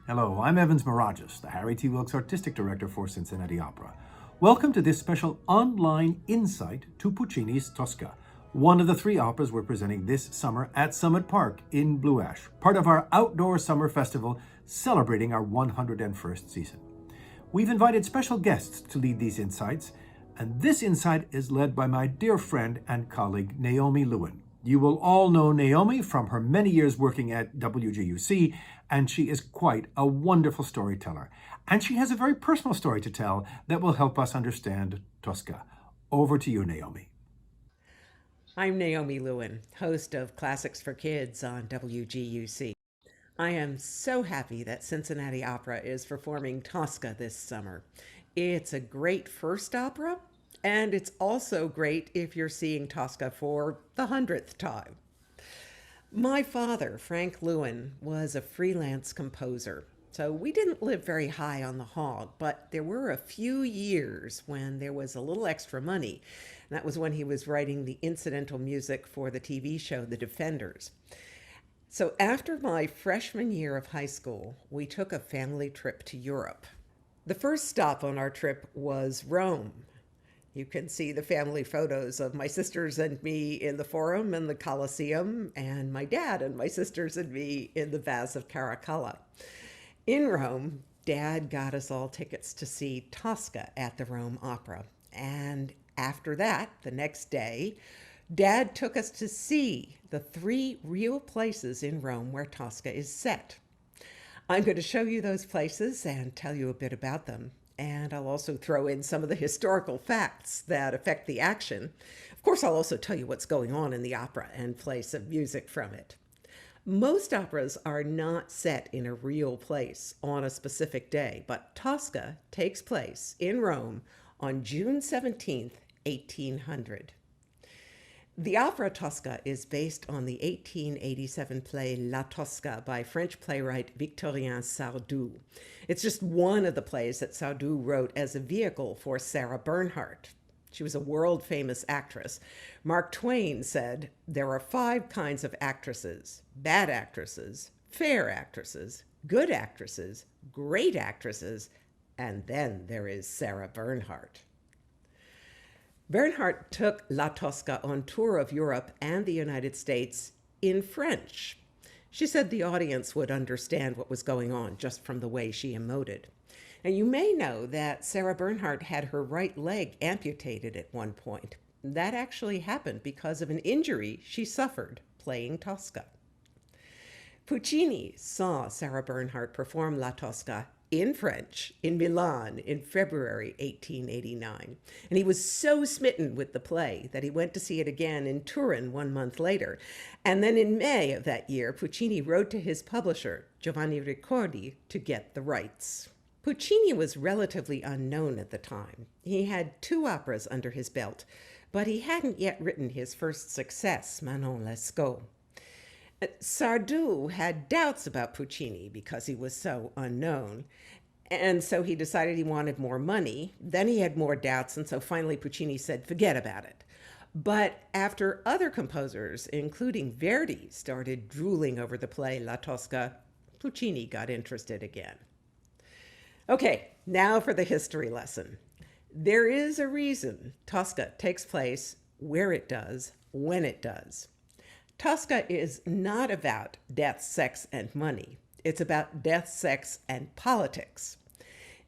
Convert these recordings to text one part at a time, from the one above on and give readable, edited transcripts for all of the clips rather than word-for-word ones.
Hello, I'm Evans Mirages, the Harry T. Wilkes Artistic Director for Cincinnati Opera. Welcome to this special online insight to Puccini's Tosca, one of the three operas we're presenting this summer at Summit Park in Blue Ash, part of our outdoor summer festival celebrating our 101st season. We've invited special guests to lead these insights, and this insight is led by my dear friend and colleague, Naomi Lewin. You will all know Naomi from her many years working at WGUC, and she is quite a wonderful storyteller. And she has a very personal story to tell that will help us understand Tosca. Over to you, Naomi. I'm Naomi Lewin, host of Classics for Kids on WGUC. I am so happy that Cincinnati Opera is performing Tosca this summer. It's a great first opera, and it's also great if you're seeing Tosca for the 100th time. My father, Frank Lewin, was a freelance composer, so we didn't live very high on the hog, but there were a few years when there was a little extra money. And that was when he was writing the incidental music for the TV show The Defenders. So after my freshman year of high school, we took a family trip to Europe. The first stop on our trip was Rome. You can see the family photos of my sisters and me in the Forum and the Colosseum, and my dad and my sisters and me in the Vase of Caracalla. In Rome, Dad got us all tickets to see Tosca at the Rome Opera. And after that, the next day, Dad took us to see the three real places in Rome where Tosca is set. I'm going to show you those places and tell you a bit about them. And I'll also throw in some of the historical facts that affect the action. Of course, I'll also tell you what's going on in the opera and play some music from it. Most operas are not set in a real place on a specific day, but Tosca takes place in Rome on June 17th, 1800. The opera Tosca is based on the 1887 play La Tosca by French playwright Victorien Sardou. It's just one of the plays that Sardou wrote as a vehicle for Sarah Bernhardt. She was a world-famous actress. Mark Twain said, "There are 5 kinds of actresses: bad actresses, fair actresses, good actresses, great actresses, and then there is Sarah Bernhardt." Bernhardt took La Tosca on tour of Europe and the United States in French. She said the audience would understand what was going on just from the way she emoted. And you may know that Sarah Bernhardt had her right leg amputated at one point. That actually happened because of an injury she suffered playing Tosca. Puccini saw Sarah Bernhardt perform La Tosca in French in Milan in February 1889. And he was so smitten with the play that he went to see it again in Turin 1 month later. And then in May of that year, Puccini wrote to his publisher, Giovanni Ricordi, to get the rights. Puccini was relatively unknown at the time. He had 2 operas under his belt, but he hadn't yet written his first success, Manon Lescaut. Sardou had doubts about Puccini because he was so unknown, and so he decided he wanted more money. Then he had more doubts, and so finally Puccini said, forget about it. But after other composers, including Verdi, started drooling over the play La Tosca, Puccini got interested again. Okay, now for the history lesson. There is a reason Tosca takes place where it does, when it does. Tosca is not about death, sex, and money. It's about death, sex, and politics.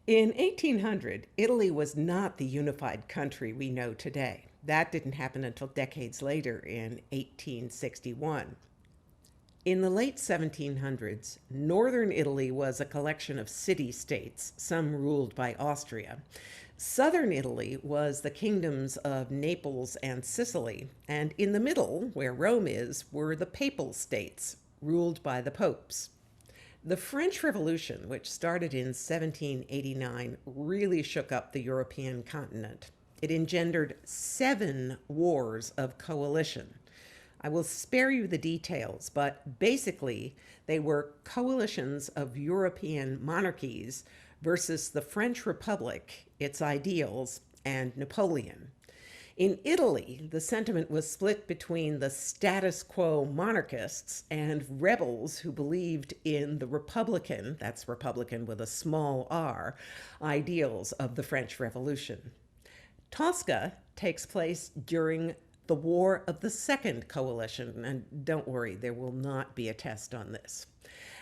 In 1800, Italy was not the unified country we know today. That didn't happen until decades later in 1861. In the late 1700s, northern Italy was a collection of city-states, some ruled by Austria. Southern Italy was the kingdoms of Naples and Sicily, and in the middle, where Rome is, were the papal states, ruled by the popes. The French Revolution, which started in 1789, really shook up the European continent. It engendered 7 wars of coalition. I will spare you the details, but basically they were coalitions of European monarchies versus the French Republic, its ideals, and Napoleon. In Italy, the sentiment was split between the status quo monarchists and rebels who believed in the Republican, that's Republican with a small r, ideals of the French Revolution. Tosca takes place during the War of the Second Coalition, and don't worry, there will not be a test on this.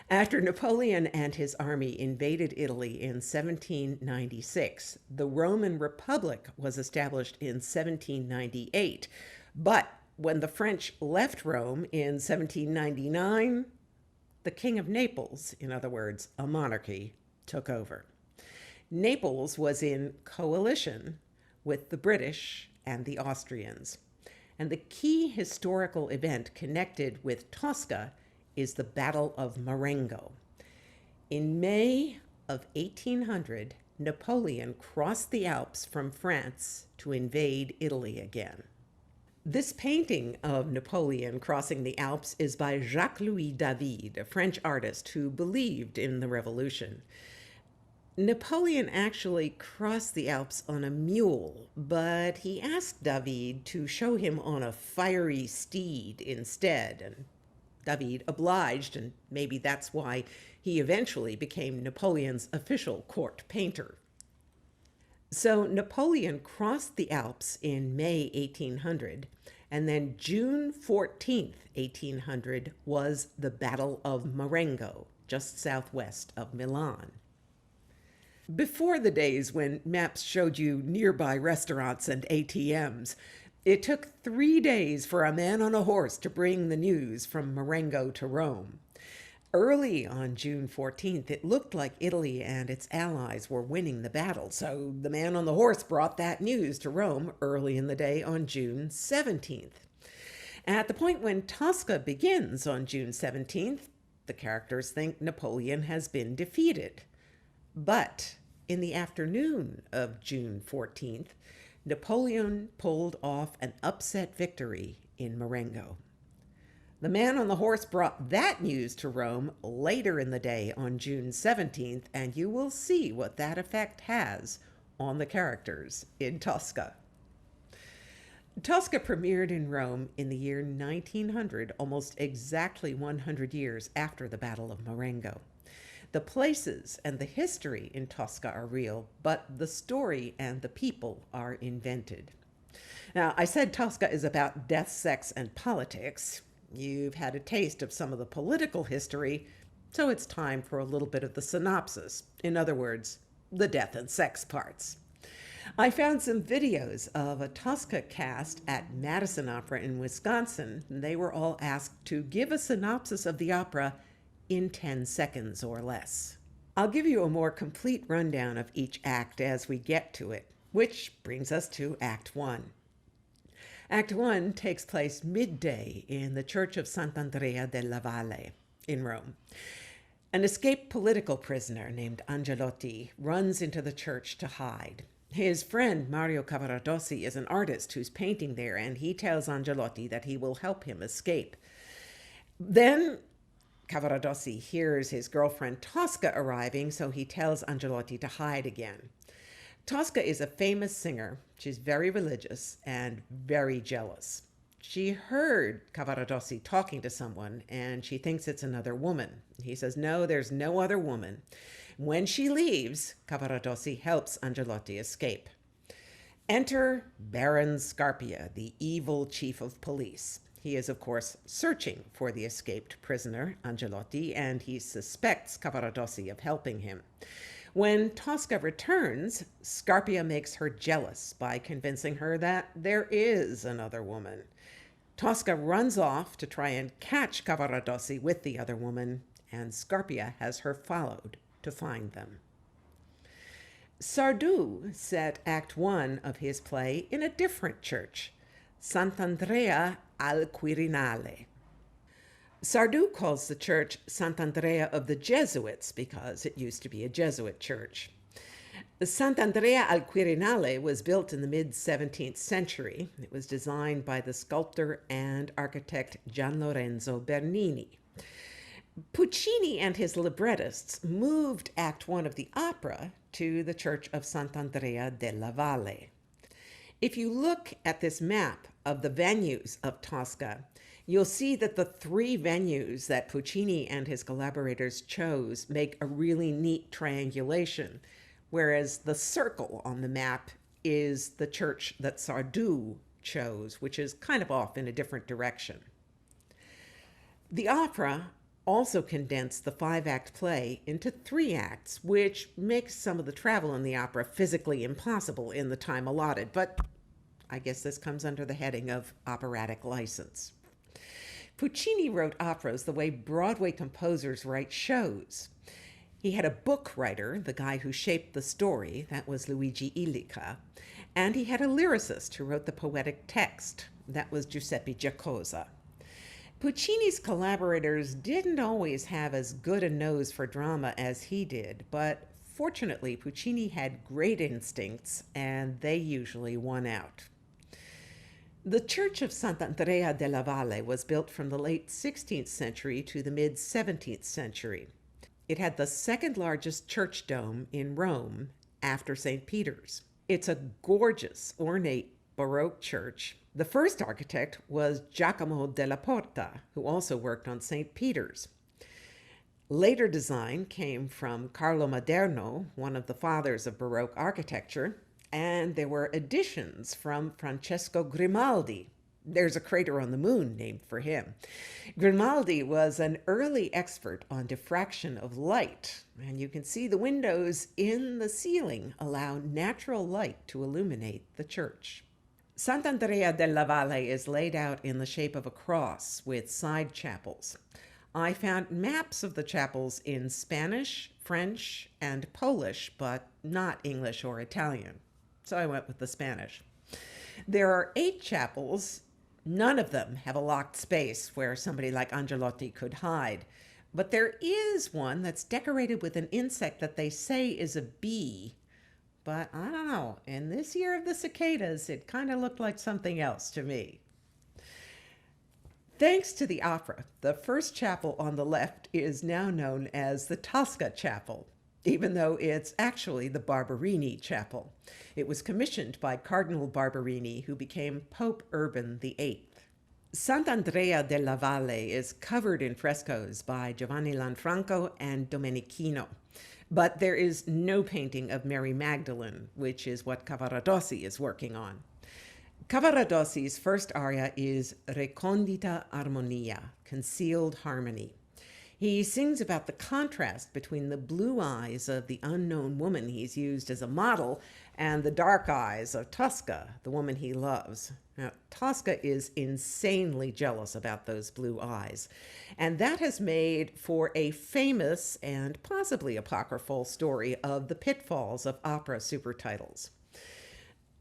After Napoleon and his army invaded Italy in 1796, the Roman Republic was established in 1798. But when the French left Rome in 1799, the King of Naples, in other words, a monarchy, took over. Naples was in coalition with the British and the Austrians. And the key historical event connected with Tosca is the Battle of Morengo. In May of 1800, Napoleon crossed the Alps from France to invade Italy again. This painting of Napoleon crossing the Alps is by Jacques-Louis David, a French artist who believed in the revolution. Napoleon actually crossed the Alps on a mule, but he asked David to show him on a fiery steed instead, and David obliged, and maybe that's why he eventually became Napoleon's official court painter. So Napoleon crossed the Alps in May 1800, and then June 14th, 1800, was the Battle of Morengo, just southwest of Milan. Before the days when maps showed you nearby restaurants and ATMs, it took 3 days for a man on a horse to bring the news from Morengo to Rome. Early on June 14th, it looked like Italy and its allies were winning the battle, so the man on the horse brought that news to Rome early in the day on June 17th. At the point when Tosca begins on June 17th, the characters think Napoleon has been defeated. But in the afternoon of June 14th, Napoleon pulled off an upset victory in Morengo. The man on the horse brought that news to Rome later in the day on June 17th, and you will see what that effect has on the characters in Tosca. Tosca premiered in Rome in the year 1900, almost exactly 100 years after the Battle of Morengo. The places and the history in Tosca are real, but the story and the people are invented. Now, I said Tosca is about death, sex, and politics. You've had a taste of some of the political history, so it's time for a little bit of the synopsis. In other words, the death and sex parts. I found some videos of a Tosca cast at Madison Opera in Wisconsin. They were all asked to give a synopsis of the opera in 10 seconds or less. I'll give you a more complete rundown of each act as we get to it, which brings us to Act 1. Act 1 takes place midday in the Church of Sant'Andrea della Valle in Rome. An escaped political prisoner named Angelotti runs into the church to hide. His friend Mario Cavaradossi is an artist who's painting there, and he tells Angelotti that he will help him escape. Then Cavaradossi hears his girlfriend Tosca arriving, so he tells Angelotti to hide again. Tosca is a famous singer. She's very religious and very jealous. She heard Cavaradossi talking to someone, and she thinks it's another woman. He says, no, there's no other woman. When she leaves, Cavaradossi helps Angelotti escape. Enter Baron Scarpia, the evil chief of police. He is, of course, searching for the escaped prisoner, Angelotti, and he suspects Cavaradossi of helping him. When Tosca returns, Scarpia makes her jealous by convincing her that there is another woman. Tosca runs off to try and catch Cavaradossi with the other woman, and Scarpia has her followed to find them. Sardou set Act 1 of his play in a different church, Sant'Andrea al Quirinale. Sardou calls the church Sant'Andrea of the Jesuits because it used to be a Jesuit church. The Sant'Andrea al Quirinale was built in the mid-17th century. It was designed by the sculptor and architect Gian Lorenzo Bernini. Puccini and his librettists moved Act 1 of the opera to the church of Sant'Andrea della Valle. If you look at this map of the venues of Tosca, you'll see that the three venues that Puccini and his collaborators chose make a really neat triangulation, whereas the circle on the map is the church that Sardou chose, which is kind of off in a different direction. The opera also condensed the five-act play into three acts, which makes some of the travel in the opera physically impossible in the time allotted, but I guess this comes under the heading of operatic license. Puccini wrote operas the way Broadway composers write shows. He had a book writer, the guy who shaped the story, that was Luigi Illica, and he had a lyricist who wrote the poetic text, that was Giuseppe Giacosa. Puccini's collaborators didn't always have as good a nose for drama as he did, but fortunately Puccini had great instincts and they usually won out. The Church of Sant'Andrea della Valle was built from the late 16th century to the mid-17th century. It had the second largest church dome in Rome after St. Peter's. It's a gorgeous, ornate Baroque church. The first architect was Giacomo della Porta, who also worked on St. Peter's. Later design came from Carlo Maderno, one of the fathers of Baroque architecture, and there were additions from Francesco Grimaldi. There's a crater on the moon named for him. Grimaldi was an early expert on diffraction of light, and you can see the windows in the ceiling allow natural light to illuminate the church. Sant'Andrea della Valle is laid out in the shape of a cross with side chapels. I found maps of the chapels in Spanish, French, and Polish, but not English or Italian. So I went with the Spanish. There are 8 chapels. None of them have a locked space where somebody like Angelotti could hide. But there is one that's decorated with an insect that they say is a bee. But I don't know, in this year of the cicadas, it kind of looked like something else to me. Thanks to the opera, the first chapel on the left is now known as the Tosca Chapel, even though it's actually the Barbarini Chapel. It was commissioned by Cardinal Barbarini, who became Pope Urban VIII. Sant'Andrea della Valle is covered in frescoes by Giovanni Lanfranco and Domenichino. But there is no painting of Mary Magdalene, which is what Cavaradossi is working on. Cavaradossi's first aria is Recondita Armonia, Concealed Harmony. He sings about the contrast between the blue eyes of the unknown woman he's used as a model and the dark eyes of Tosca, the woman he loves. Now, Tosca is insanely jealous about those blue eyes, and that has made for a famous and possibly apocryphal story of the pitfalls of opera supertitles.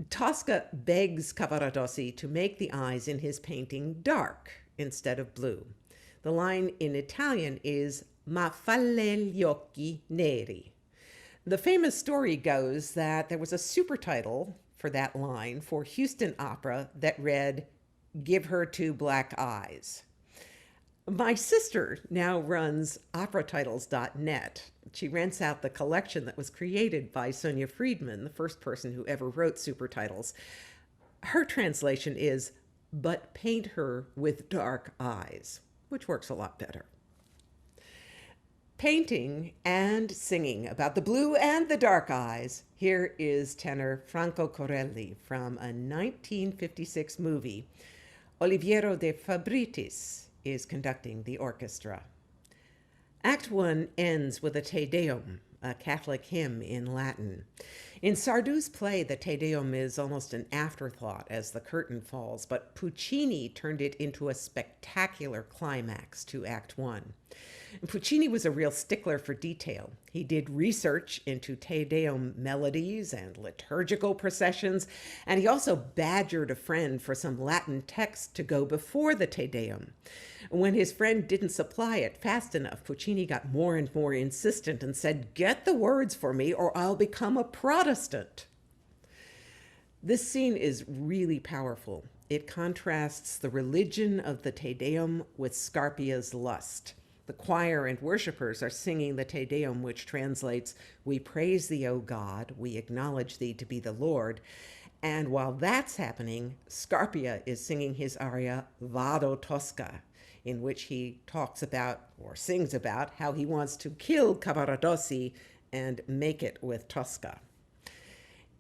Tosca begs Cavaradossi to make the eyes in his painting dark instead of blue. The line in Italian is "Ma falle gli occhi neri." The famous story goes that there was a supertitle for that line for Houston Opera that read, "Give her 2 black eyes." My sister now runs operatitles.net. She rents out the collection that was created by Sonia Friedman, the first person who ever wrote supertitles. Her translation is, "But paint her with dark eyes," which works a lot better. Painting and singing about the blue and the dark eyes, here is tenor Franco Corelli from a 1956 movie. Oliviero de Fabritis is conducting the orchestra. Act 1 ends with a Te Deum, a Catholic hymn in Latin. In Sardou's play, the Te Deum is almost an afterthought as the curtain falls, but Puccini turned it into a spectacular climax to Act 1. Puccini was a real stickler for detail. He did research into Te Deum melodies and liturgical processions, and he also badgered a friend for some Latin text to go before the Te Deum. When his friend didn't supply it fast enough, Puccini got more and more insistent and said, "Get the words for me or I'll become a Protestant." This scene is really powerful. It contrasts the religion of the Te Deum with Scarpia's lust. The choir and worshipers are singing the Te Deum, which translates, "We praise thee, O God, we acknowledge thee to be the Lord." And while that's happening, Scarpia is singing his aria Vado Tosca, in which he talks about or sings about how he wants to kill Cavaradossi and make it with Tosca.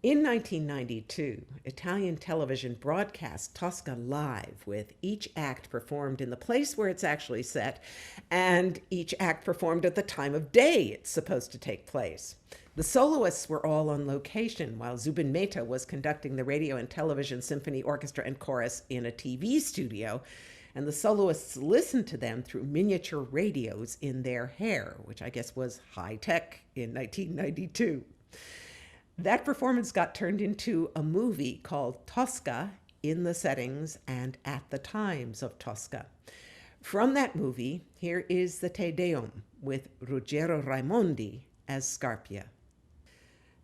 In 1992, Italian television broadcast Tosca live, with each act performed in the place where it's actually set, and each act performed at the time of day it's supposed to take place. The soloists were all on location, while Zubin Mehta was conducting the Radio and Television Symphony Orchestra and Chorus in a TV studio, and the soloists listened to them through miniature radios in their hair, which I guess was high tech in 1992. That performance got turned into a movie called Tosca, in the settings and at the times of Tosca. From that movie, here is the Te Deum with Ruggero Raimondi as Scarpia.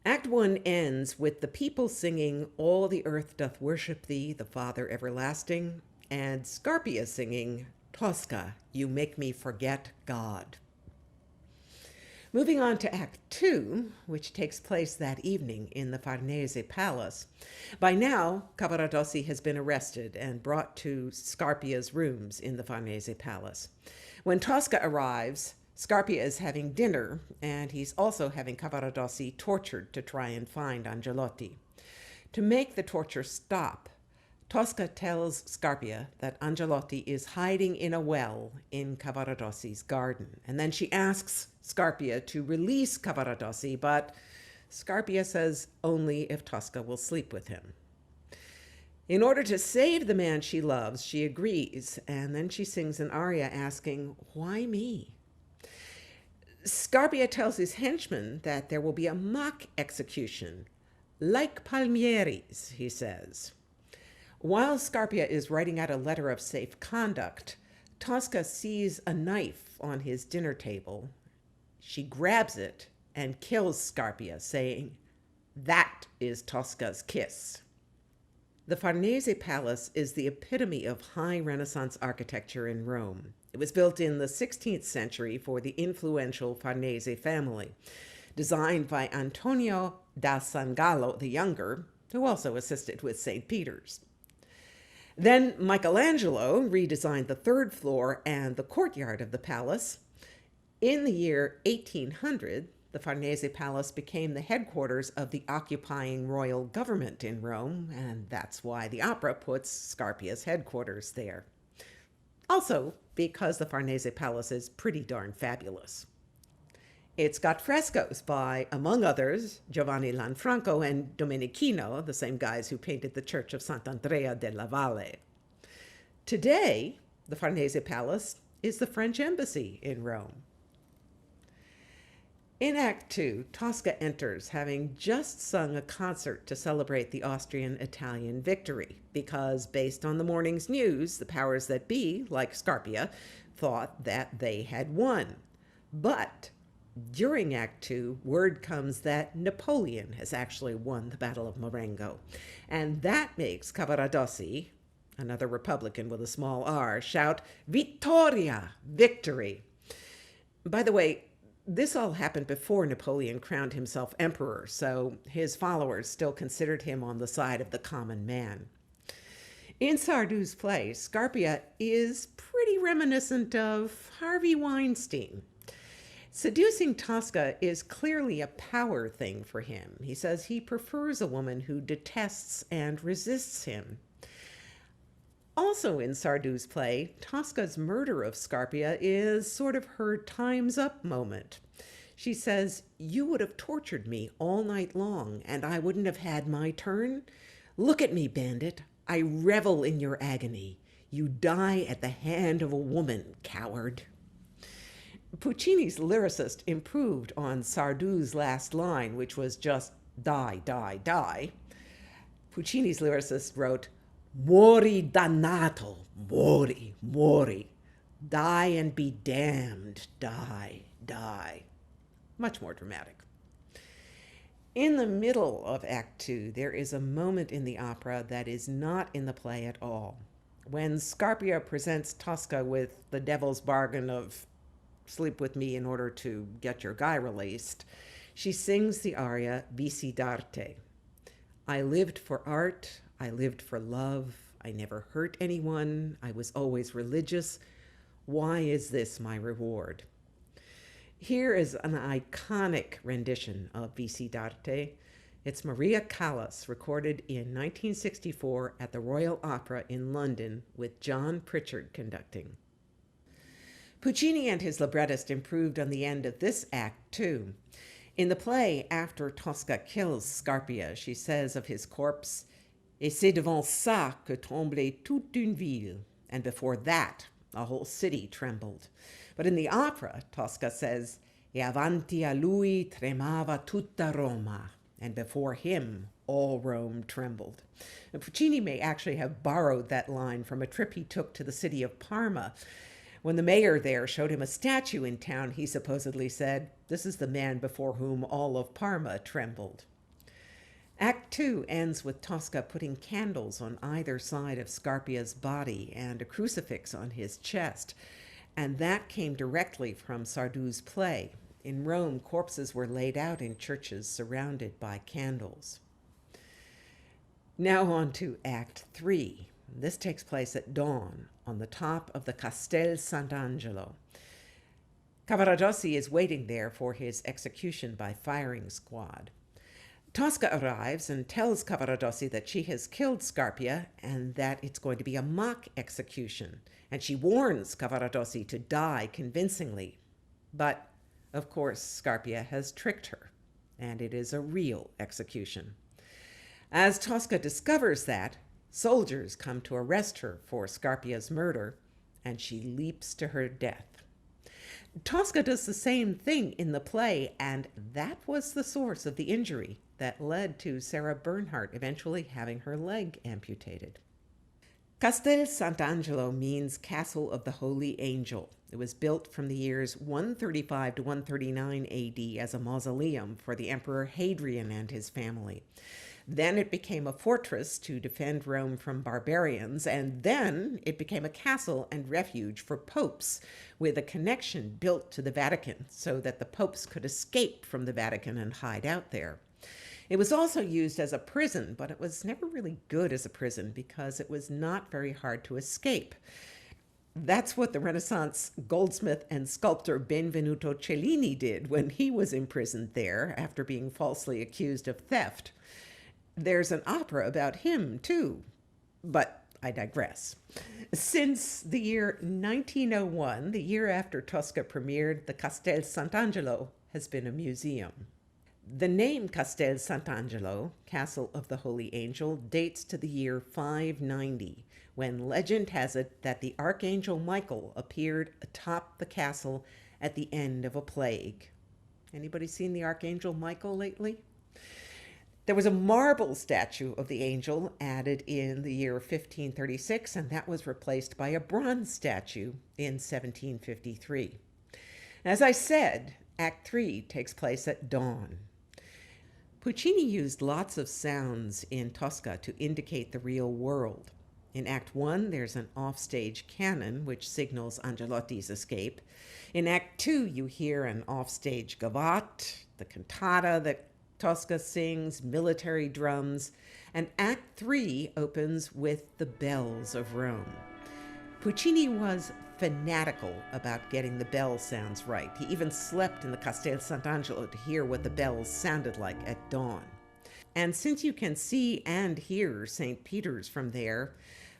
Act 1 ends with the people singing "All the earth doth worship thee, the Father everlasting," and Scarpia singing "Tosca, you make me forget God." Moving on to Act 2, which takes place that evening in the Farnese Palace. By now, Cavaradossi has been arrested and brought to Scarpia's rooms in the Farnese Palace. When Tosca arrives, Scarpia is having dinner, and he's also having Cavaradossi tortured to try and find Angelotti. To make the torture stop, Tosca tells Scarpia that Angelotti is hiding in a well in Cavaradossi's garden, and then she asks Scarpia to release Cavaradossi, but Scarpia says only if Tosca will sleep with him. In order to save the man she loves, she agrees, and then she sings an aria asking, "Why me?" Scarpia tells his henchmen that there will be a mock execution, like Palmieri's, he says. While Scarpia is writing out a letter of safe conduct, Tosca sees a knife on his dinner table. She grabs it and kills Scarpia, saying, "That is Tosca's kiss." The Farnese Palace is the epitome of high Renaissance architecture in Rome. It was built in the 16th century for the influential Farnese family, designed by Antonio da San Gallo the Younger, who also assisted with St. Peter's. Then Michelangelo redesigned the third floor and the courtyard of the palace. In the year 1800, the Farnese Palace became the headquarters of the occupying royal government in Rome, and that's why the opera puts Scarpia's headquarters there. Also, because the Farnese Palace is pretty darn fabulous. It's got frescoes by, among others, Giovanni Lanfranco and Domenichino, the same guys who painted the church of Sant'Andrea della Valle. Today, the Farnese Palace is the French embassy in Rome. In Act 2, Tosca enters, having just sung a concert to celebrate the Austrian-Italian victory, because based on the morning's news, the powers that be, like Scarpia, thought that they had won. But during Act 2, word comes that Napoleon has actually won the Battle of Morengo, and that makes Cavaradossi, another Republican with a small r, shout, "Vittoria! Victory!" By the way, this all happened before Napoleon crowned himself emperor, so his followers still considered him on the side of the common man. In Sardou's play, Scarpia is pretty reminiscent of Harvey Weinstein. Seducing Tosca is clearly a power thing for him. He says he prefers a woman who detests and resists him. Also in Sardou's play, Tosca's murder of Scarpia is sort of her time's up moment. She says, "You would have tortured me all night long, and I wouldn't have had my turn. Look at me, bandit. I revel in your agony. You die at the hand of a woman, coward." Puccini's lyricist improved on Sardou's last line, which was just "die, die, die." Puccini's lyricist wrote, "Muori dannato, muori, muori. Die and be damned, die, die." Much more dramatic. In the middle of Act 2, there is a moment in the opera that is not in the play at all. When Scarpia presents Tosca with the devil's bargain of "sleep with me in order to get your guy released," she sings the aria Visi d'arte. I lived for art, I lived for love, I never hurt anyone, I was always religious. Why is this my reward? Here is an iconic rendition of Vici d'Arte. It's Maria Callas, recorded in 1964 at the Royal Opera in London with John Pritchard conducting. Puccini and his librettist improved on the end of this act, too. In the play, after Tosca kills Scarpia, she says of his corpse, "Et c'est devant ça que tremblait toute une ville." And before that, a whole city trembled. But in the opera, Tosca says, "E avanti a lui tremava tutta Roma." And before him, all Rome trembled. And Puccini may actually have borrowed that line from a trip he took to the city of Parma. When the mayor there showed him a statue in town, he supposedly said, "This is the man before whom all of Parma trembled." Act 2 ends with Tosca putting candles on either side of Scarpia's body and a crucifix on his chest. And that came directly from Sardou's play. In Rome, corpses were laid out in churches surrounded by candles. Now on to Act 3. This takes place at dawn on the top of the Castel Sant'Angelo. Cavaradossi is waiting there for his execution by firing squad. Tosca arrives and tells Cavaradossi that she has killed Scarpia and that it's going to be a mock execution. And she warns Cavaradossi to die convincingly. But, of course, Scarpia has tricked her, and it is a real execution. As Tosca discovers that, soldiers come to arrest her for Scarpia's murder, and she leaps to her death. Tosca does the same thing in the play, and that was the source of the injury that led to Sarah Bernhardt eventually having her leg amputated. Castel Sant'Angelo means Castle of the Holy Angel. It was built from the years 135 to 139 AD as a mausoleum for the Emperor Hadrian and his family. Then it became a fortress to defend Rome from barbarians, and then it became a castle and refuge for popes, with a connection built to the Vatican so that the popes could escape from the Vatican and hide out there. It was also used as a prison, but it was never really good as a prison because it was not very hard to escape. That's what the Renaissance goldsmith and sculptor Benvenuto Cellini did when he was imprisoned there after being falsely accused of theft. There's an opera about him, too, but I digress. Since the year 1901, the year after Tosca premiered, the Castel Sant'Angelo has been a museum. The name Castel Sant'Angelo, Castle of the Holy Angel, dates to the year 590, when legend has it that the Archangel Michael appeared atop the castle at the end of a plague. Anybody seen the Archangel Michael lately? There was a marble statue of the angel added in the year 1536, and that was replaced by a bronze statue in 1753. As I said, Act 3 takes place at dawn. Puccini used lots of sounds in Tosca to indicate the real world. In Act 1, there's an offstage cannon, which signals Angelotti's escape. In Act 2, you hear an offstage gavotte, the cantata that Tosca sings, military drums, and Act 3 opens with the bells of Rome. Puccini was fanatical about getting the bell sounds right. He even slept in the Castel Sant'Angelo to hear what the bells sounded like at dawn. And since you can see and hear St. Peter's from there,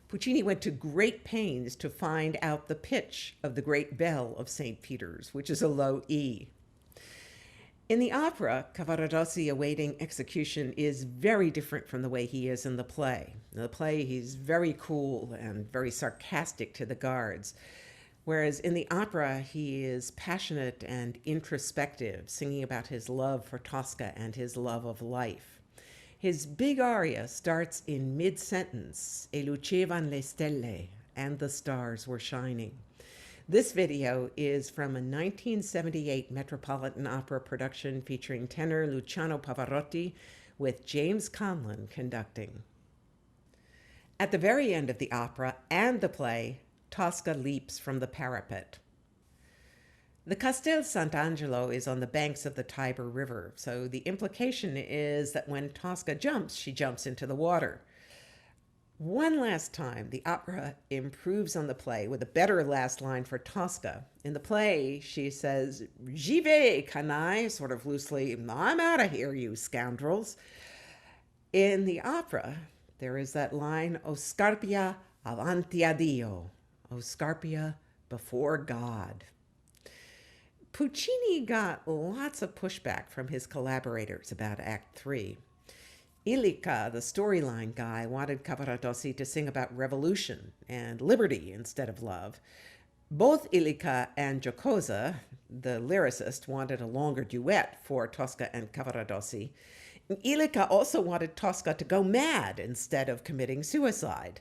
Puccini went to great pains to find out the pitch of the great bell of St. Peter's, which is a low E. In the opera, Cavaradossi awaiting execution is very different from the way he is in the play. In the play, he's very cool and very sarcastic to the guards, whereas in the opera, he is passionate and introspective, singing about his love for Tosca and his love of life. His big aria starts in mid-sentence, "E lucevan le stelle," and the stars were shining. This video is from a 1978 Metropolitan Opera production featuring tenor Luciano Pavarotti with James Conlon conducting. At the very end of the opera and the play, Tosca leaps from the parapet. The Castel Sant'Angelo is on the banks of the Tiber River, so the implication is that when Tosca jumps, she jumps into the water. One last time, the opera improves on the play with a better last line for Tosca. In the play, she says, "J'y vais, canaille," sort of loosely, "I'm out of here, you scoundrels." In the opera, there is that line, "O Scarpia avanti a Dio," "O Scarpia before God." Puccini got lots of pushback from his collaborators about Act 3. Illica, the storyline guy, wanted Cavaradossi to sing about revolution and liberty instead of love. Both Illica and Giocosa, the lyricist, wanted a longer duet for Tosca and Cavaradossi. Illica also wanted Tosca to go mad instead of committing suicide.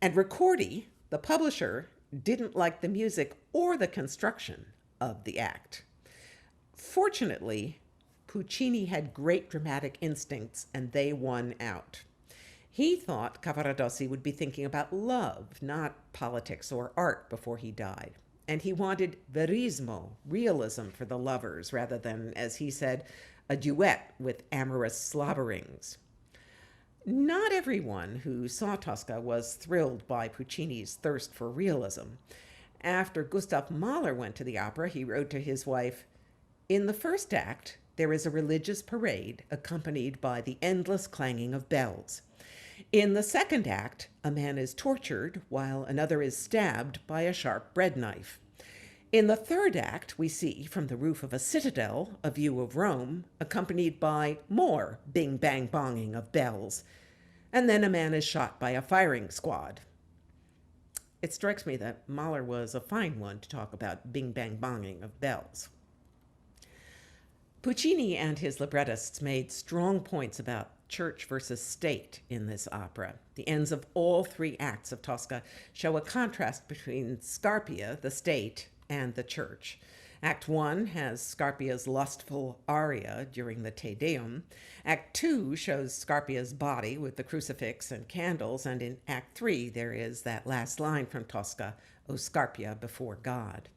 And Ricordi, the publisher, didn't like the music or the construction of the act. Fortunately, Puccini had great dramatic instincts, and they won out. He thought Cavaradossi would be thinking about love, not politics or art, before he died. And he wanted verismo, realism for the lovers, rather than, as he said, a duet with amorous slobberings. Not everyone who saw Tosca was thrilled by Puccini's thirst for realism. After Gustav Mahler went to the opera, he wrote to his wife, "In the first act, there is a religious parade accompanied by the endless clanging of bells. In the second act, a man is tortured while another is stabbed by a sharp bread knife. In the third act, we see from the roof of a citadel a view of Rome, accompanied by more bing-bang-bonging of bells. And then a man is shot by a firing squad." It strikes me that Mahler was a fine one to talk about bing-bang-bonging of bells. Puccini and his librettists made strong points about church versus state in this opera. The ends of all three acts of Tosca show a contrast between Scarpia, the state, and the church. Act 1 has Scarpia's lustful aria during the Te Deum. Act 2 shows Scarpia's body with the crucifix and candles, and in Act 3 there is that last line from Tosca, "O Scarpia before God."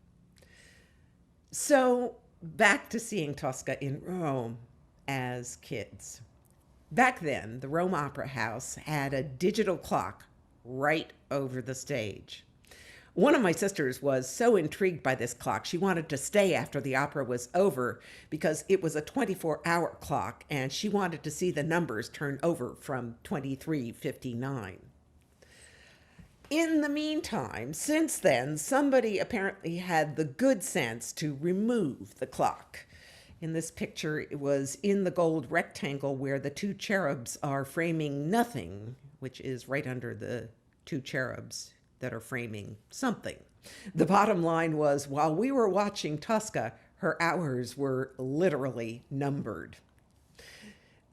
So, back to seeing Tosca in Rome as kids. Back then, the Rome Opera House had a digital clock right over the stage. One of my sisters was so intrigued by this clock, she wanted to stay after the opera was over because it was a 24-hour clock and she wanted to see the numbers turn over from 23:59. In the meantime, since then, somebody apparently had the good sense to remove the clock. In this picture, it was in the gold rectangle where the two cherubs are framing nothing, which is right under the two cherubs that are framing something. The bottom line was, while we were watching Tosca, her hours were literally numbered.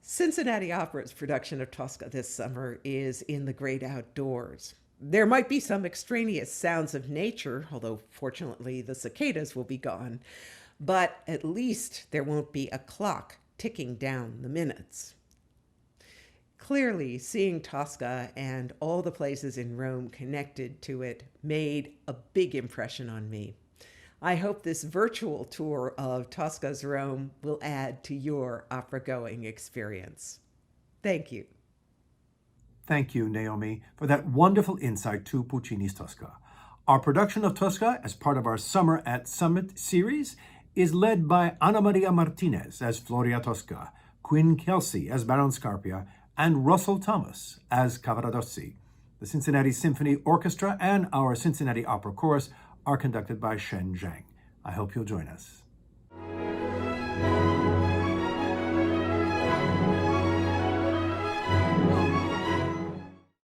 Cincinnati Opera's production of Tosca this summer is in the great outdoors. There might be some extraneous sounds of nature, although fortunately the cicadas will be gone, but at least there won't be a clock ticking down the minutes. Clearly, seeing Tosca and all the places in Rome connected to it made a big impression on me. I hope this virtual tour of Tosca's Rome will add to your opera-going experience. Thank you. Thank you, Naomi, for that wonderful insight to Puccini's Tosca. Our production of Tosca, as part of our Summer at Summit series, is led by Ana Maria Martinez as Floria Tosca, Quinn Kelsey as Baron Scarpia, and Russell Thomas as Cavaradossi. The Cincinnati Symphony Orchestra and our Cincinnati Opera Chorus are conducted by Shen Zhang. I hope you'll join us.